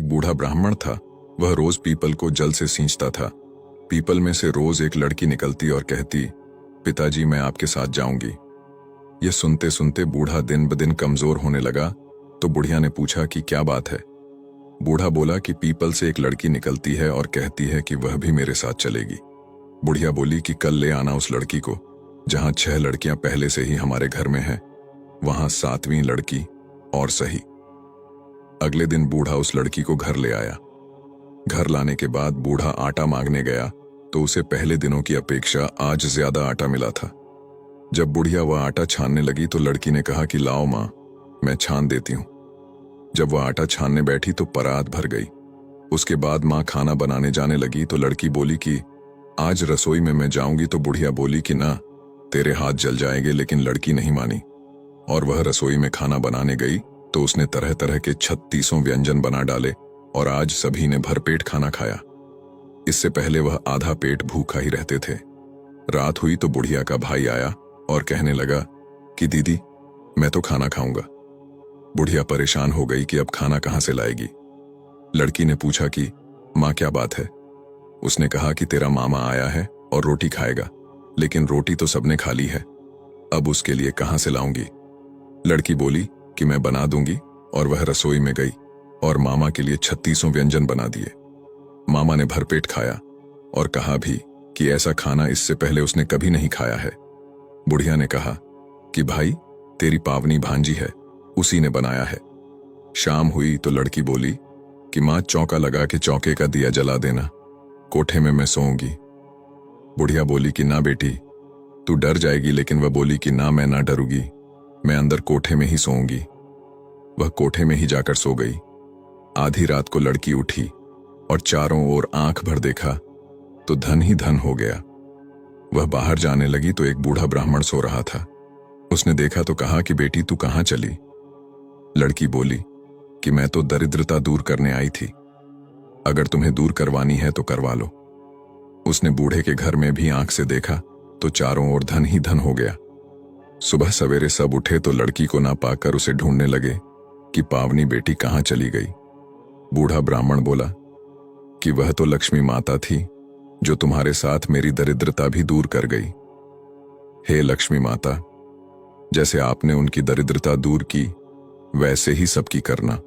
एक बूढ़ा ब्राह्मण था। वह रोज पीपल को जल से सींचता था। पीपल में से रोज एक लड़की निकलती और कहती, पिताजी मैं आपके साथ जाऊंगी। यह सुनते सुनते बूढ़ा दिन ब दिन कमजोर होने लगा। तो बुढ़िया ने पूछा कि क्या बात है। बूढ़ा बोला कि पीपल से एक लड़की निकलती है और कहती है कि वह भी मेरे साथ चलेगी। बुढ़िया बोली कि कल ले आना उस लड़की को। जहां 6 लड़कियां पहले से ही हमारे घर में हैं, वहां 7वीं लड़की और सही। अगले दिन बूढ़ा उस लड़की को घर ले आया। घर लाने के बाद बूढ़ा आटा मांगने गया तो उसे पहले दिनों की अपेक्षा आज ज्यादा आटा मिला था। जब बुढ़िया वह आटा छानने लगी तो लड़की ने कहा कि लाओ मां, मैं छान देती हूं। जब वह आटा छानने बैठी तो परात भर गई। उसके बाद मां खाना बनाने जाने लगी तो लड़की बोली कि आज रसोई में मैं जाऊंगी। तो बुढ़िया बोली कि ना, तेरे हाथ जल जाएंगे। लेकिन लड़की नहीं मानी और वह रसोई में खाना बनाने गई तो उसने तरह तरह के 36 व्यंजन बना डाले और आज सभी ने भरपेट खाना खाया। इससे पहले वह आधा पेट भूखा ही रहते थे। रात हुई तो बुढ़िया का भाई आया और कहने लगा कि दीदी मैं तो खाना खाऊंगा। बुढ़िया परेशान हो गई कि अब खाना कहां से लाएगी। लड़की ने पूछा कि मां क्या बात है। उसने कहा कि तेरा मामा आया है और रोटी खाएगा, लेकिन रोटी तो सबने खा ली है, अब उसके लिए कहां से लाऊंगी। लड़की बोली कि मैं बना दूंगी और वह रसोई में गई और मामा के लिए 36 व्यंजन बना दिए। मामा ने भरपेट खाया और कहा भी कि ऐसा खाना इससे पहले उसने कभी नहीं खाया है। बुढ़िया ने कहा कि भाई तेरी पावनी भांजी है, उसी ने बनाया है। शाम हुई तो लड़की बोली कि मां चौका लगा के चौके का दिया जला देना, कोठे में मैं सोऊंगी। बुढ़िया बोली कि ना बेटी, तू डर जाएगी। लेकिन वह बोली कि ना, मैं ना डरूंगी, मैं अंदर कोठे में ही सोऊंगी। वह कोठे में ही जाकर सो गई। आधी रात को लड़की उठी और चारों ओर आंख भर देखा तो धन ही धन हो गया। वह बाहर जाने लगी तो एक बूढ़ा ब्राह्मण सो रहा था। उसने देखा तो कहा कि बेटी तू कहां चली। लड़की बोली कि मैं तो दरिद्रता दूर करने आई थी, अगर तुम्हें दूर करवानी है तो करवा लो। उसने बूढ़े के घर में भी आंख से देखा तो चारों ओर धन ही धन हो गया। सुबह सवेरे सब उठे तो लड़की को ना पाकर उसे ढूंढने लगे कि पावनी बेटी कहां चली गई। बूढ़ा ब्राह्मण बोला कि वह तो लक्ष्मी माता थी जो तुम्हारे साथ मेरी दरिद्रता भी दूर कर गई। हे लक्ष्मी माता, जैसे आपने उनकी दरिद्रता दूर की वैसे ही सबकी करना।